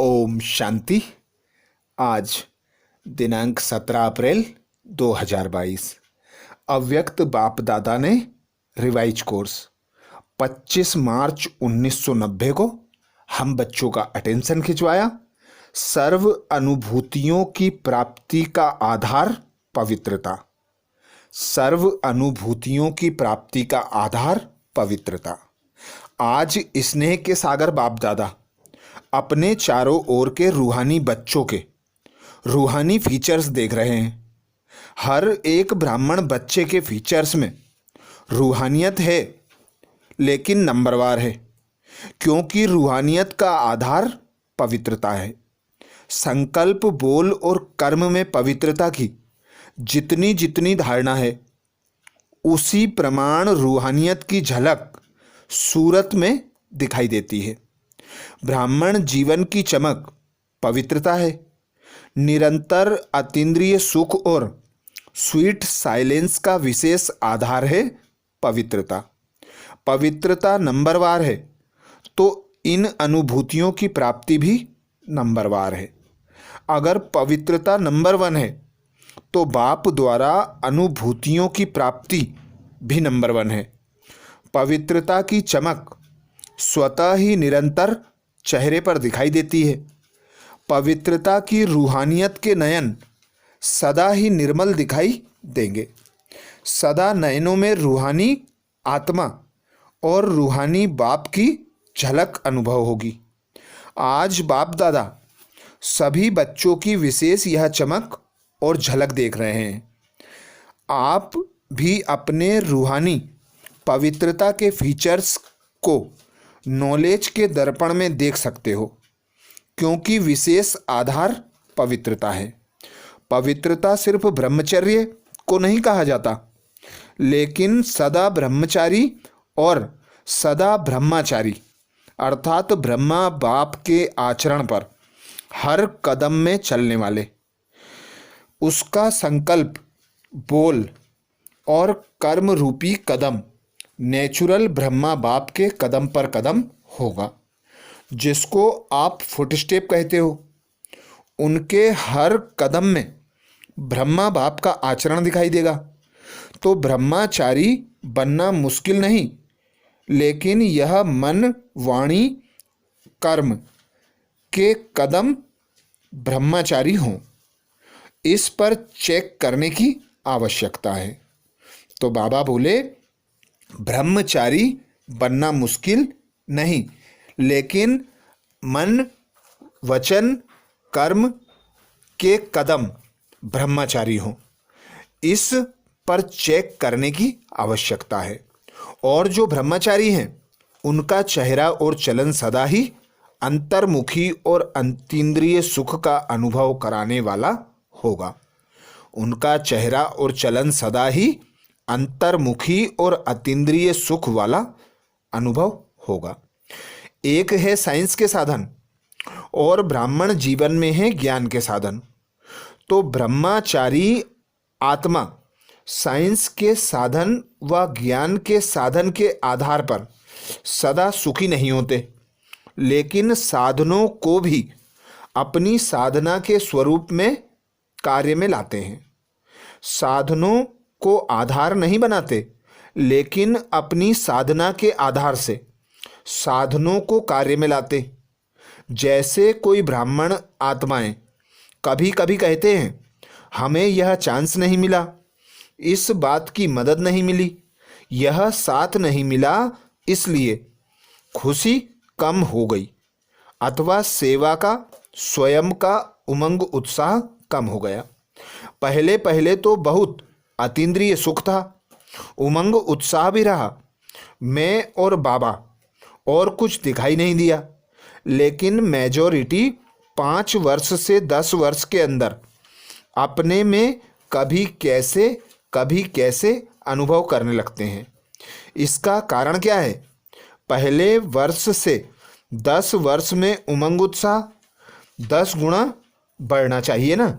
ओम शांति। आज दिनांक 17 अप्रैल 2022। अव्यक्त बाप दादा ने रिवाइज कोर्स 25 मार्च 1990 को हम बच्चों का अटेंशन खिंचवाया। सर्व अनुभूतियों की प्राप्ति का आधार पवित्रता। सर्व अनुभूतियों की प्राप्ति का आधार पवित्रता। आज स्नेह के सागर बाप दादा अपने चारों ओर के रूहानी बच्चों के रूहानी फीचर्स देख रहे हैं। हर एक ब्राह्मण बच्चे के फीचर्स में रूहानियत है, लेकिन नंबरवार है, क्योंकि रूहानियत का आधार पवित्रता है। संकल्प, बोल और कर्म में पवित्रता की जितनी जितनी धारणा है, उसी प्रमाण रूहानियत की झलक सूरत में दिखाई देती है। ब्राह्मण जीवन की चमक पवित्रता है। निरंतर अतीन्द्रिय सुख और स्वीट साइलेंस का विशेष आधार है पवित्रता। पवित्रता नंबरवार है तो इन अनुभूतियों की प्राप्ति भी नंबरवार है। अगर पवित्रता नंबर 1 है तो बाप द्वारा अनुभूतियों की प्राप्ति भी नंबर 1 है। पवित्रता की चमक स्वतः ही निरंतर चेहरे पर दिखाई देती है। पवित्रता की रूहानियत के नयन सदा ही निर्मल दिखाई देंगे। सदा नयनों में रूहानी आत्मा और रूहानी बाप की झलक अनुभव होगी। आज बाप दादा सभी बच्चों की विशेष यह चमक और झलक देख रहे हैं। आप भी अपने रूहानी पवित्रता के फीचर्स को नॉलेज के दर्पण में देख सकते हो, क्योंकि विशेष आधार पवित्रता है। पवित्रता सिर्फ ब्रह्मचर्य को नहीं कहा जाता, लेकिन सदा ब्रह्मचारी और सदा ब्रह्मचारी अर्थात ब्रह्मा बाप के आचरण पर हर कदम में चलने वाले। उसका संकल्प, बोल और कर्म रूपी कदम नेचुरल ब्रह्मा बाप के कदम पर कदम होगा, जिसको आप फुटस्टेप कहते हो। उनके हर कदम में ब्रह्मा बाप का आचरण दिखाई देगा। तो ब्रह्मचारी बनना मुश्किल नहीं, लेकिन यह मन, वाणी, कर्म के कदम ब्रह्मचारी हों, इस पर चेक करने की आवश्यकता है। तो बाबा बोले, ब्रह्मचारी बनना मुश्किल नहीं, लेकिन मन, वचन, कर्म के कदम ब्रह्मचारी हों, इस पर चेक करने की आवश्यकता है। और जो ब्रह्मचारी हैं, उनका चेहरा और चलन सदा ही अंतर्मुखी और अतीन्द्रिय सुख का अनुभव कराने वाला होगा। उनका चेहरा और चलन सदा ही अंतर्मुखी और अतीन्द्रिय सुख वाला अनुभव होगा। एक है साइंस के साधन और ब्राह्मण जीवन में है ज्ञान के साधन। तो ब्रह्मचारी आत्मा साइंस के साधन व ज्ञान के साधन के आधार पर सदा सुखी नहीं होते, लेकिन साधनों को भी अपनी साधना के स्वरूप में कार्य में लाते हैं। साधनों को आधार नहीं बनाते, लेकिन अपनी साधना के आधार से साधनों को कार्य में लाते। जैसे कोई ब्राह्मण आत्माएं कभी कभी कहते हैं, हमें यह चांस नहीं मिला, इस बात की मदद नहीं मिली, यह साथ नहीं मिला, इसलिए खुशी कम हो गई, अथवा सेवा का स्वयं का उमंग उत्साह कम हो गया। पहले पहले तो बहुत अतीन्द्रिय सुख था, उमंग उत्साह भी रहा, मैं और बाबा, और कुछ दिखाई नहीं दिया। लेकिन मेजॉरिटी 5 वर्ष से 10 वर्ष के अंदर अपने में कभी कैसे अनुभव करने लगते हैं। इसका कारण क्या है? पहले वर्ष से 10 वर्ष में उमंग उत्साह 10 गुना बढ़ना चाहिए ना,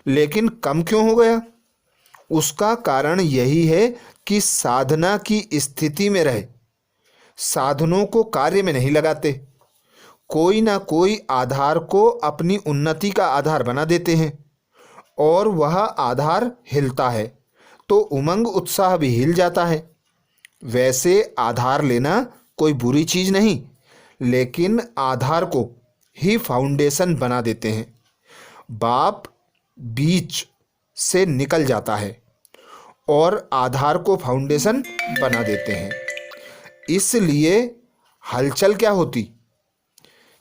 लेकिन कम क्यों हो गया? उसका कारण यही है कि साधना की स्थिति में रहे, साधनों को कार्य में नहीं लगाते। कोई ना कोई आधार को अपनी उन्नति का आधार बना देते हैं और वह आधार हिलता है तो उमंग उत्साह भी हिल जाता है। वैसे आधार लेना कोई बुरी चीज़ नहीं, लेकिन आधार को ही फाउंडेशन बना देते हैं। बाप बीच से निकल जाता है और आधार को फाउंडेशन बना देते हैं। इसलिए हलचल क्या होती?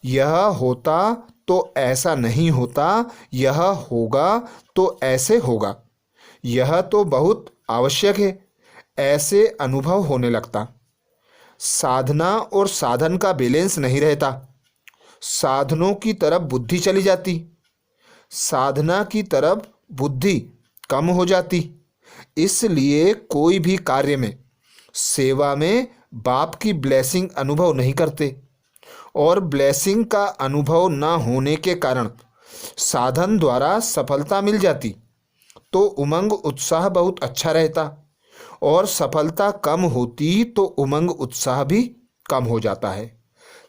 यह होता तो ऐसा नहीं होता, यह होगा तो ऐसे होगा, यह तो बहुत आवश्यक है, ऐसे अनुभव होने लगता। साधना और साधन का बैलेंस नहीं रहता। साधनों की तरफ बुद्धि चली जाती, साधना की तरफ बुद्धि कम हो जाती। इसलिए कोई भी कार्य में, सेवा में बाप की ब्लेसिंग अनुभव नहीं करते और ब्लेसिंग का अनुभव ना होने के कारण साधन द्वारा सफलता मिल जाती तो उमंग उत्साह बहुत अच्छा रहता और सफलता कम होती तो उमंग उत्साह भी कम हो जाता है।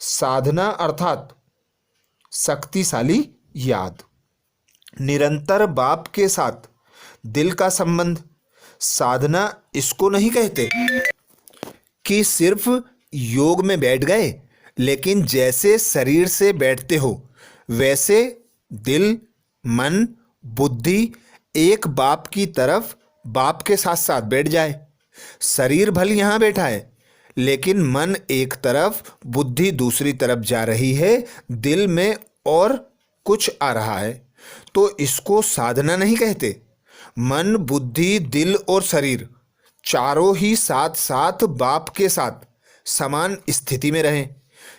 साधना अर्थात शक्तिशाली याद, निरंतर बाप के साथ दिल का संबंध। साधना इसको नहीं कहते कि सिर्फ योग में बैठ गए, लेकिन जैसे शरीर से बैठते हो वैसे दिल, मन, बुद्धि एक बाप की तरफ, बाप के साथ साथ बैठ जाए। शरीर भले यहाँ बैठा है, लेकिन मन एक तरफ, बुद्धि दूसरी तरफ जा रही है, दिल में और कुछ आ रहा है, तो इसको साधना नहीं कहते। मन, बुद्धि, दिल और शरीर चारों ही साथ साथ बाप के साथ समान स्थिति में रहें,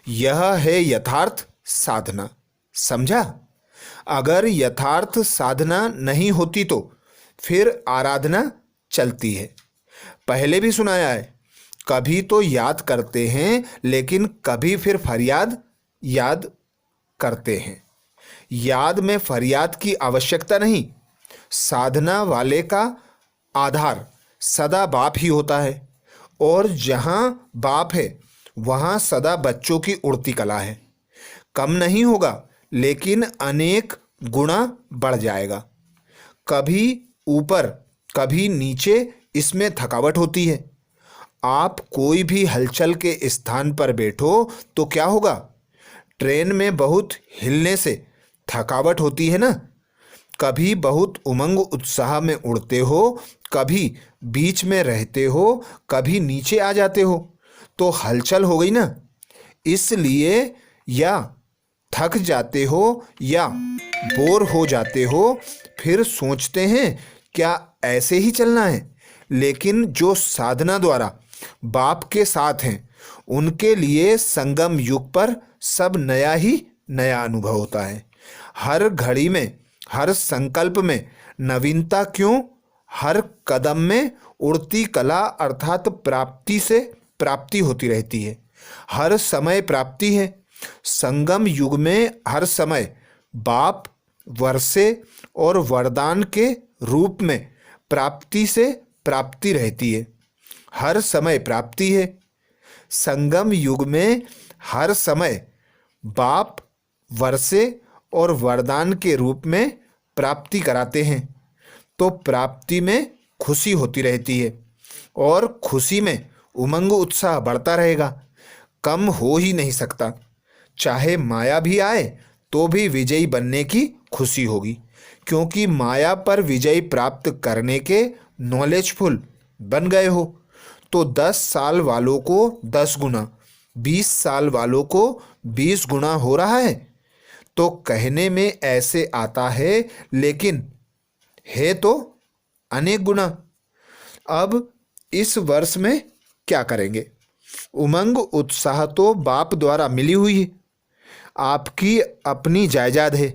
यह है यथार्थ साधना। समझा? अगर यथार्थ साधना नहीं होती तो फिर आराधना चलती है। पहले भी सुनाया है, कभी तो याद करते हैं लेकिन कभी फिर फरियाद याद करते हैं। याद में फरियाद की आवश्यकता नहीं। साधना वाले का आधार सदा बाप ही होता है और जहाँ बाप है वहाँ सदा बच्चों की उड़ती कला है। कम नहीं होगा, लेकिन अनेक गुना बढ़ जाएगा। कभी ऊपर कभी नीचे इसमें थकावट होती है। आप कोई भी हलचल के स्थान पर बैठो तो क्या होगा? ट्रेन में बहुत हिलने से थकावट होती है ना। कभी बहुत उमंग उत्साह में उड़ते हो, कभी बीच में रहते हो, कभी नीचे आ जाते हो, तो हलचल हो गई ना। इसलिए या थक जाते हो या बोर हो जाते हो, फिर सोचते हैं क्या ऐसे ही चलना है। लेकिन जो साधना द्वारा बाप के साथ हैं उनके लिए संगम युग पर सब नया ही नया अनुभव होता है। हर घड़ी में, हर संकल्प में नवीनता क्यों, हर कदम में उड़ती कला अर्थात प्राप्ति से प्राप्ति होती रहती है। हर समय प्राप्ति है। संगम युग में हर समय बाप वर्षे और वरदान के रूप में प्राप्ति से प्राप्ति रहती है। हर समय प्राप्ति है। संगम युग में हर समय बाप वर्षे और वरदान के रूप में प्राप्ति कराते हैं, तो प्राप्ति में खुशी होती रहती है और खुशी में उमंग उत्साह बढ़ता रहेगा, कम हो ही नहीं सकता। चाहे माया भी आए तो भी विजयी बनने की खुशी होगी, क्योंकि माया पर विजय प्राप्त करने के नॉलेजफुल बन गए हो। तो 10 साल वालों को 10 गुना, 20 साल वालों को 20 गुना हो रहा है। तो कहने में ऐसे आता है, लेकिन है तो अनेक गुना। अब इस वर्ष में क्या करेंगे? उमंग उत्साह तो बाप द्वारा मिली हुई है, आपकी अपनी जायदाद है।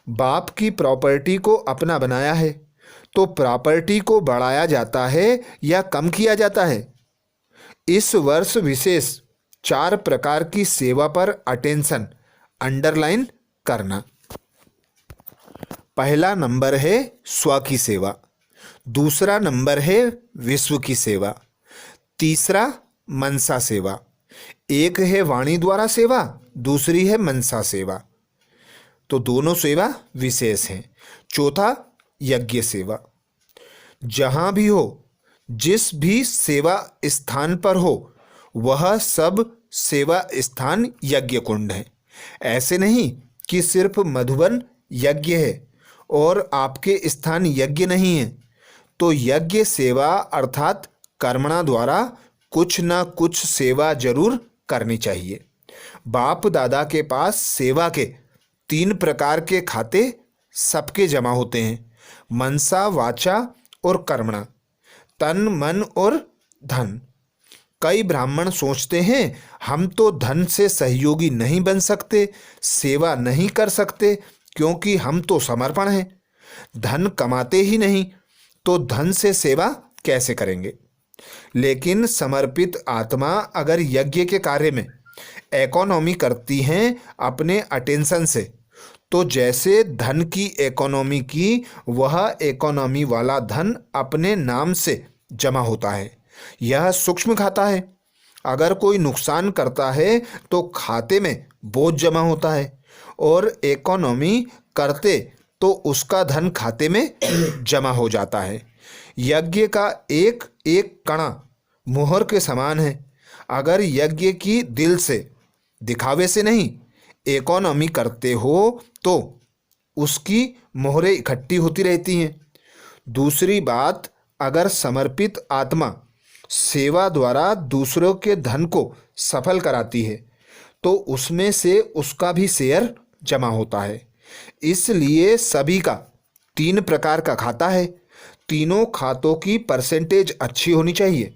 बाप की प्रॉपर्टी को अपना बनाया है, तो प्रॉपर्टी को बढ़ाया जाता है या कम किया जाता है? इस वर्ष विशेष 4 प्रकार की सेवा पर अटेंशन अंडरलाइन करना। पहला नंबर है स्व की सेवा, दूसरा नंबर है विश्व की सेवा, तीसरा मनसा सेवा, एक है वाणी द्वारा सेवा, दूसरी है मनसा सेवा, तो दोनों सेवा विशेष हैं। चौथा, यज्ञ सेवा। जहाँ भी हो, जिस भी सेवा स्थान पर हो, वह सब सेवा स्थान यज्ञ कुंड है। ऐसे नहीं कि सिर्फ मधुबन यज्ञ है और आपके स्थान यज्ञ नहीं है। तो यज्ञ सेवा अर्थात कर्मणा द्वारा कुछ न कुछ सेवा जरूर करनी चाहिए। बाप दादा के पास सेवा के 3 प्रकार के खाते सबके जमा होते हैं, मनसा, वाचा और कर्मणा, तन, मन और धन। कई ब्राह्मण सोचते हैं हम तो धन से सहयोगी नहीं बन सकते, सेवा नहीं कर सकते, क्योंकि हम तो समर्पण हैं, धन कमाते ही नहीं, तो धन से सेवा कैसे करेंगे। लेकिन समर्पित आत्मा अगर यज्ञ के कार्य में इकोनॉमी करती हैं अपने अटेंशन से, तो जैसे धन की इकोनॉमी की, वह इकोनॉमी वाला धन अपने नाम से जमा होता है। यह सूक्ष्म खाता है। अगर कोई नुकसान करता है तो खाते में बोझ जमा होता है, और इकोनॉमी करते तो उसका धन खाते में जमा हो जाता है। यज्ञ का एक एक कणा मुहर के समान है। अगर यज्ञ की दिल से, दिखावे से नहीं, इकोनॉमी करते हो तो उसकी मोहरें इकट्ठी होती रहती हैं। दूसरी बात, अगर समर्पित आत्मा सेवा द्वारा दूसरों के धन को सफल कराती है तो उसमें से उसका भी शेयर जमा होता है। इसलिए सभी का 3 प्रकार का खाता है। तीनों खातों की परसेंटेज अच्छी होनी चाहिए।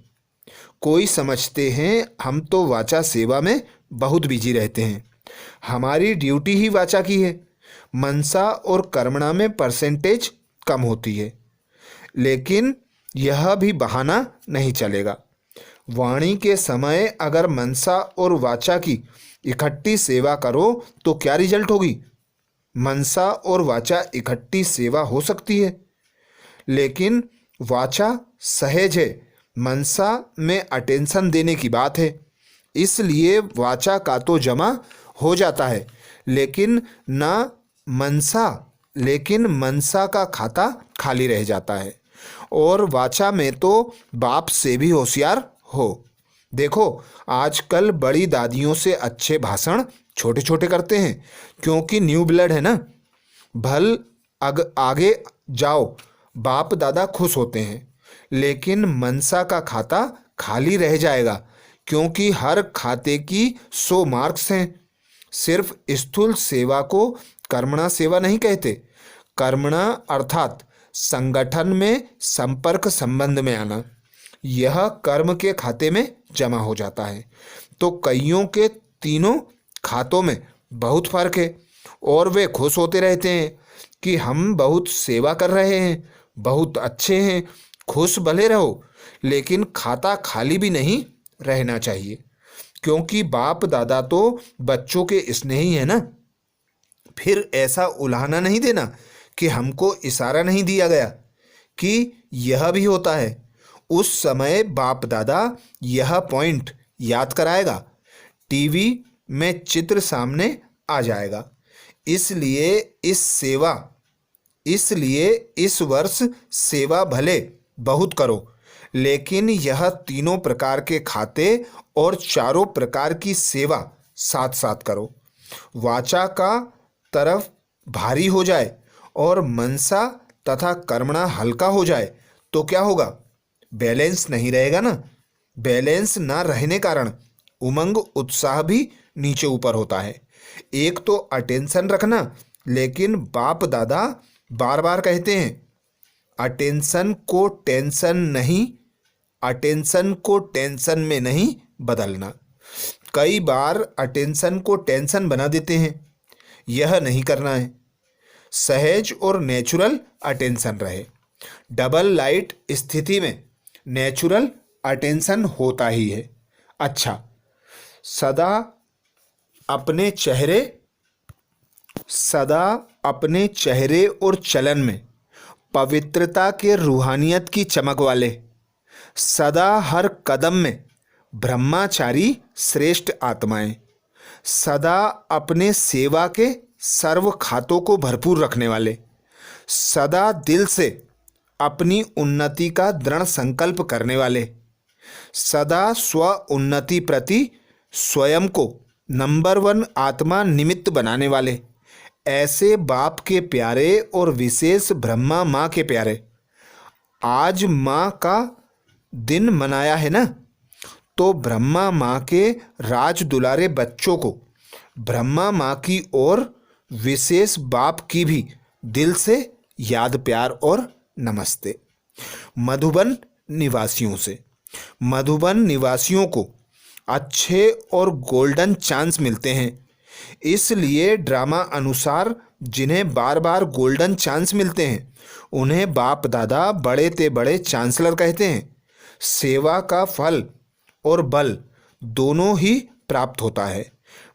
कोई समझते हैं हम तो वाचा सेवा में बहुत बिजी रहते हैं, हमारी ड्यूटी ही वाचा की है, मनसा और कर्मणा में परसेंटेज कम होती है। लेकिन यह भी बहाना नहीं चलेगा। वाणी के समय अगर मनसा और वाचा की इकट्ठी सेवा करो तो क्या रिजल्ट होगी। मनसा और वाचा इकट्ठी सेवा हो सकती है, लेकिन वाचा सहज है, मनसा में अटेंशन देने की बात है। इसलिए वाचा का तो जमा हो जाता है, लेकिन मनसा का खाता खाली रह जाता है। और वाचा में तो बाप से भी होशियार हो। देखो, आजकल बड़ी दादियों से अच्छे भाषण छोटे छोटे करते हैं, क्योंकि न्यू ब्लड है ना। आगे जाओ, बाप दादा खुश होते हैं, लेकिन मनसा का खाता खाली रह जाएगा, क्योंकि हर खाते की 100 मार्क्स हैं। सिर्फ स्थूल सेवा को कर्मणा सेवा नहीं कहते। कर्मणा अर्थात संगठन में संपर्क संबंध में आना, यह कर्म के खाते में जमा हो जाता है। तो कईयों के तीनों खातों में बहुत फर्क है, और वे खुश होते रहते हैं कि हम बहुत सेवा कर रहे हैं, बहुत अच्छे हैं। खुश भले रहो, लेकिन खाता खाली भी नहीं रहना चाहिए, क्योंकि बाप दादा तो बच्चों के स्नेही है ना। फिर ऐसा उलाहना नहीं देना कि हमको इशारा नहीं दिया गया कि यह भी होता है। उस समय बाप दादा यह पॉइंट याद कराएगा, टीवी में चित्र सामने आ जाएगा। इसलिए इस वर्ष सेवा भले बहुत करो, लेकिन यह तीनों प्रकार के खाते और चारों प्रकार की सेवा साथ साथ करो। वाचा का तरफ भारी हो जाए और मनसा तथा कर्मणा हल्का हो जाए तो क्या होगा, बैलेंस नहीं रहेगा ना। बैलेंस ना रहने कारण उमंग उत्साह भी नीचे ऊपर होता है। एक तो अटेंशन रखना, लेकिन बाप दादा बार बार कहते हैं अटेंशन को टेंशन में नहीं बदलना। कई बार अटेंशन को टेंशन बना देते हैं, यह नहीं करना है। सहज और नेचुरल अटेंशन रहे। डबल लाइट स्थिति में नेचुरल अटेंशन होता ही है। अच्छा, सदा अपने चेहरे और चलन में पवित्रता के रूहानियत की चमक वाले, सदा हर कदम में ब्रह्मचारी श्रेष्ठ आत्माएं, सदा अपने सेवा के सर्व खातों को भरपूर रखने वाले, सदा दिल से अपनी उन्नति का दृढ़ संकल्प करने वाले, सदा स्व उन्नति प्रति स्वयं को नंबर 1 आत्मा निमित्त बनाने वाले, ऐसे बाप के प्यारे और विशेष ब्रह्मा माँ के प्यारे, आज माँ का दिन मनाया है ना, तो ब्रह्मा माँ के राज दुलारे बच्चों को ब्रह्मा माँ की और विशेष बाप की भी दिल से याद प्यार और नमस्ते। मधुबन निवासियों से, मधुबन निवासियों को अच्छे और गोल्डन चांस मिलते हैं, इसलिए ड्रामा अनुसार जिन्हें बार बार गोल्डन चांस मिलते हैं उन्हें बाप दादा बड़े ते बड़े चांसलर कहते हैं। सेवा का फल और बल दोनों ही प्राप्त होता है,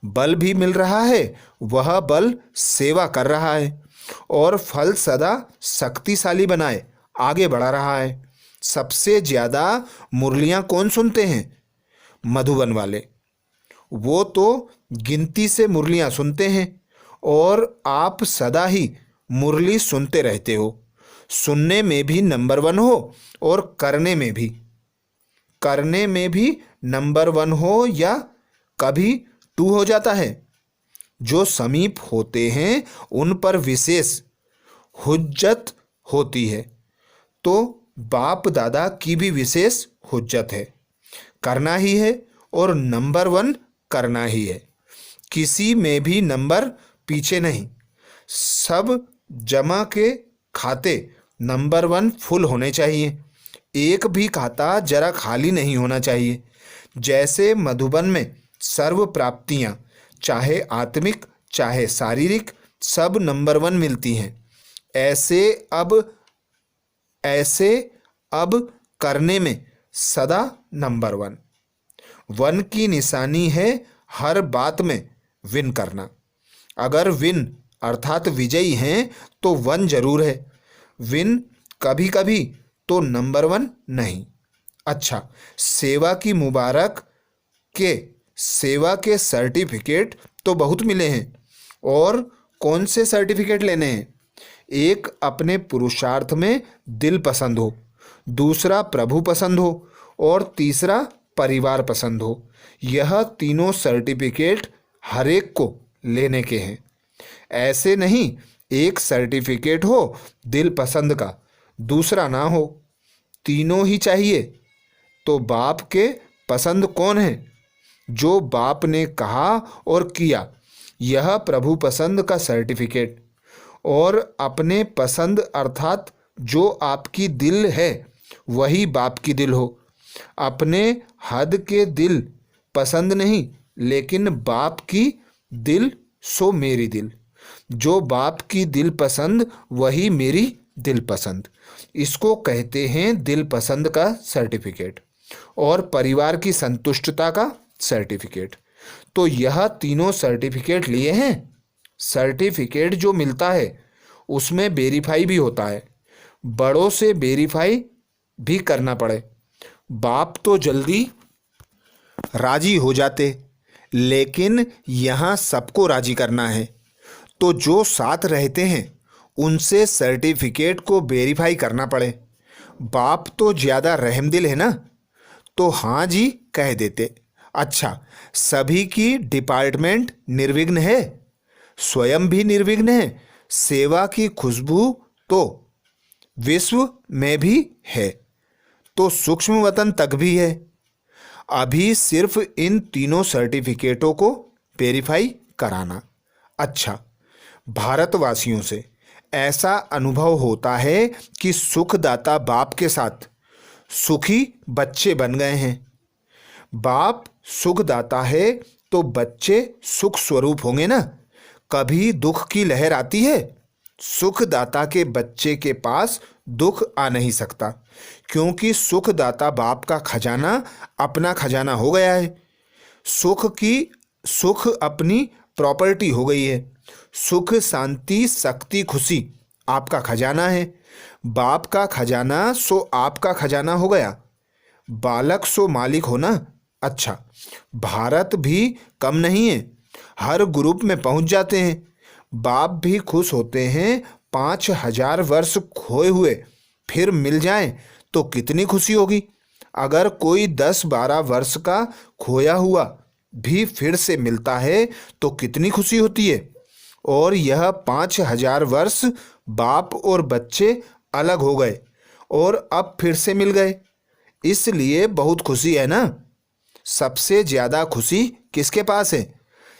बल भी मिल रहा है, वह बल सेवा कर रहा है और फल सदा शक्तिशाली बनाए आगे बढ़ा रहा है। सबसे ज़्यादा मुरलियाँ कौन सुनते हैं? मधुबन वाले, वो तो गिनती से मुरलियाँ सुनते हैं और आप सदा ही मुरली सुनते रहते हो, सुनने में भी नंबर 1 हो और करने में भी नंबर 1 हो या कभी 2 हो जाता है। जो समीप होते हैं उन पर विशेष हुज्जत होती है, तो बाप दादा की भी विशेष हुज्जत है, करना ही है और नंबर 1 करना ही है, किसी में भी नंबर पीछे नहीं। सब जमा के खाते नंबर 1 फुल होने चाहिए, एक भी खाता जरा खाली नहीं होना चाहिए। जैसे मधुबन में सर्व प्राप्तियाँ चाहे आत्मिक चाहे शारीरिक सब नंबर 1 मिलती हैं, ऐसे अब करने में सदा नंबर 1 की निशानी है हर बात में विन करना। अगर विन अर्थात विजयी हैं तो 1 जरूर है, विन कभी कभी तो नंबर 1 नहीं। अच्छा, सेवा के सर्टिफिकेट तो बहुत मिले हैं, और कौन से सर्टिफिकेट लेने हैं? एक अपने पुरुषार्थ में दिल पसंद हो, दूसरा प्रभु पसंद हो और तीसरा परिवार पसंद हो। यह तीनों सर्टिफिकेट हर एक को लेने के हैं। ऐसे नहीं एक सर्टिफिकेट हो दिल पसंद का, दूसरा ना हो, तीनों ही चाहिए। तो बाप के पसंद कौन है? जो बाप ने कहा और किया, यह प्रभु पसंद का सर्टिफिकेट। और अपने पसंद अर्थात जो आपकी दिल है वही बाप की दिल हो। अपने हद के दिल पसंद नहीं, लेकिन बाप की दिल सो मेरी दिल। जो बाप की दिल पसंद वही मेरी दिल पसंद, इसको कहते हैं दिल पसंद का सर्टिफिकेट। और परिवार की संतुष्टता का सर्टिफिकेट। तो यह तीनों सर्टिफिकेट लिए हैं। सर्टिफिकेट जो मिलता है उसमें वेरीफाई भी होता है, बड़ों से वेरीफाई भी करना पड़े। बाप तो जल्दी राजी हो जाते, लेकिन यहाँ सबको राजी करना है, तो जो साथ रहते हैं उनसे सर्टिफिकेट को वेरीफाई करना पड़े। बाप तो ज़्यादा रहमदिल है ना, तो हाँ जी कह देते। अच्छा, सभी की डिपार्टमेंट निर्विघ्न है, स्वयं भी निर्विघ्न है, सेवा की खुशबू तो विश्व में भी है, तो सूक्ष्म वतन तक भी है। अभी सिर्फ इन तीनों सर्टिफिकेटों को वेरीफाई कराना। अच्छा, भारतवासियों से ऐसा अनुभव होता है कि सुखदाता बाप के साथ सुखी बच्चे बन गए हैं। बाप सुखदाता है तो बच्चे सुख स्वरूप होंगे ना। कभी दुख की लहर आती है, सुखदाता के बच्चे के पास दुख आ नहीं सकता, क्योंकि सुखदाता बाप का खजाना अपना खजाना हो गया है। सुख अपनी प्रॉपर्टी हो गई है। सुख शांति शक्ति खुशी आपका खजाना है। बाप का खजाना सो आपका खजाना हो गया। बालक सो मालिक हो ना, अच्छा, भारत भी कम नहीं है, हर ग्रुप में पहुंच जाते हैं। बाप भी खुश होते हैं। 5,000 वर्ष खोए हुए फिर मिल जाएं तो कितनी खुशी होगी। अगर कोई 10-12 वर्ष का खोया हुआ भी फिर से मिलता है तो कितनी खुशी होती है। और यह 5,000 वर्ष बाप और बच्चे अलग हो गए और अब फिर से मिल गए, इसलिए बहुत खुशी है ना। सबसे ज्यादा खुशी किसके पास है?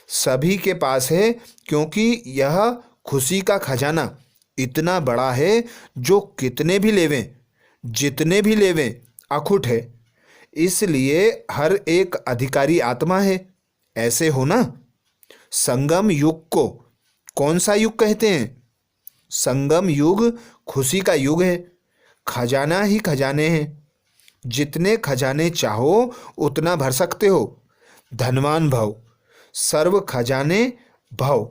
सभी के पास है, क्योंकि यह खुशी का खजाना इतना बड़ा है जो कितने भी लेवें, जितने भी लेवें, अखुट है। इसलिए हर एक अधिकारी आत्मा है। ऐसे हो ना। संगम युग को कौन सा युग कहते हैं? संगम युग खुशी का युग है। खजाना ही खजाने हैं। जितने खजाने चाहो उतना भर सकते हो। धनवान भव, सर्व खजाने भव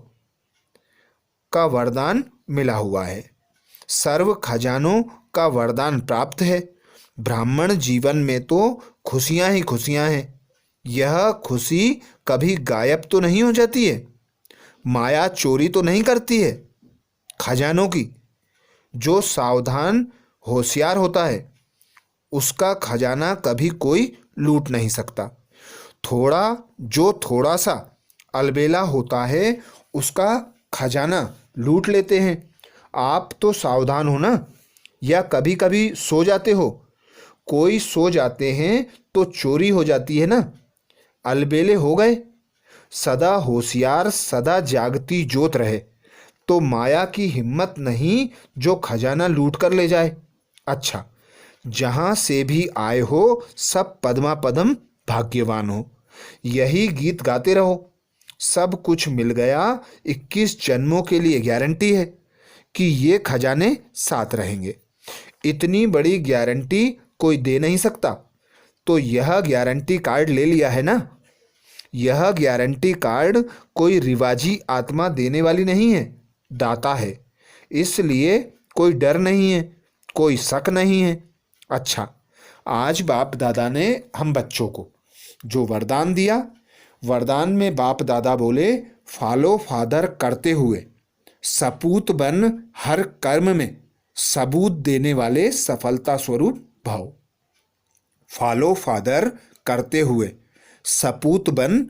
का वरदान मिला हुआ है। सर्व खजानों का वरदान प्राप्त है। ब्राह्मण जीवन में तो खुशियां ही खुशियां हैं। यह खुशी कभी गायब तो नहीं हो जाती है। माया चोरी तो नहीं करती है खजानों की। जो सावधान होशियार होता है उसका खजाना कभी कोई लूट नहीं सकता। थोड़ा सा अलबेला होता है उसका खजाना लूट लेते हैं। आप तो सावधान हो ना, या कभी कभी सो जाते हो? कोई सो जाते हैं तो चोरी हो जाती है ना। अलबेले हो गए। सदा होशियार, सदा जागती ज्योत रहे तो माया की हिम्मत नहीं जो खजाना लूट कर ले जाए। अच्छा, जहां से भी आए हो सब पद्मा पदम भाग्यवान हो। यही गीत गाते रहो। सब कुछ मिल गया। 21 जन्मों के लिए गारंटी है कि ये खजाने साथ रहेंगे। इतनी बड़ी गारंटी कोई दे नहीं सकता, तो यह गारंटी कार्ड ले लिया है ना। यह गारंटी कार्ड कोई रिवाजी आत्मा देने वाली नहीं है, दाता है। इसलिए कोई डर नहीं है, कोई शक नहीं है। अच्छा, आज बाप दादा ने हम बच्चों को जो वरदान दिया, वरदान में बाप दादा बोले, फॉलो फादर करते हुए सपूत बन हर कर्म में सबूत देने वाले सफलता स्वरूप भाव। फॉलो फादर करते हुए सपूत बन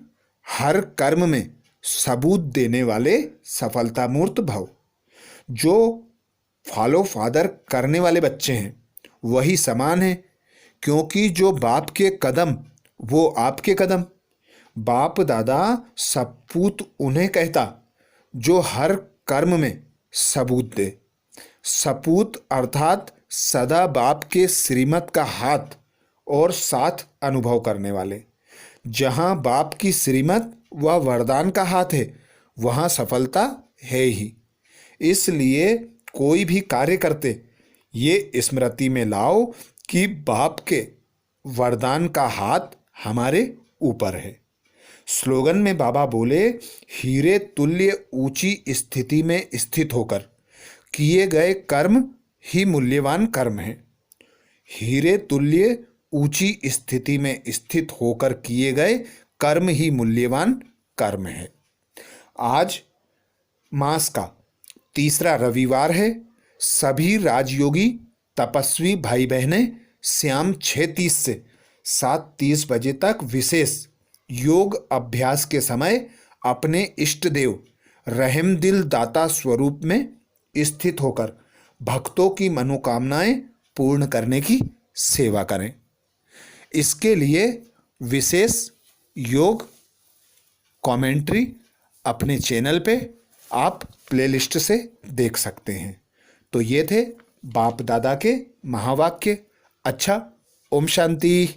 हर कर्म में सबूत देने वाले सफलता मूर्त भाव। जो फॉलो फादर करने वाले बच्चे हैं वही समान है, क्योंकि जो बाप के कदम वो आपके कदम। बाप दादा सपूत उन्हें कहता जो हर कर्म में सबूत दे। सपूत अर्थात सदा बाप के श्रीमत का हाथ और साथ अनुभव करने वाले। जहाँ बाप की श्रीमत व वरदान का हाथ है वहाँ सफलता है ही। इसलिए कोई भी कार्य करते ये स्मृति में लाओ कि बाप के वरदान का हाथ हमारे ऊपर है। स्लोगन में बाबा बोले, हीरे तुल्य ऊंची स्थिति में स्थित होकर किए गए कर्म ही मूल्यवान कर्म है। हीरे तुल्य ऊंची स्थिति में स्थित होकर किए गए कर्म ही मूल्यवान कर्म है। आज मास का तीसरा रविवार है। सभी राजयोगी तपस्वी भाई बहनें शाम 6:30 से 7:30 बजे तक विशेष योग अभ्यास के समय अपने इष्ट देव रहमदिल दाता स्वरूप में स्थित होकर भक्तों की मनोकामनाएं पूर्ण करने की सेवा करें। इसके लिए विशेष योग कमेंट्री अपने चैनल पे आप प्लेलिस्ट से देख सकते हैं। तो ये थे बाप दादा के महावाक्य। अच्छा, ओम शांति।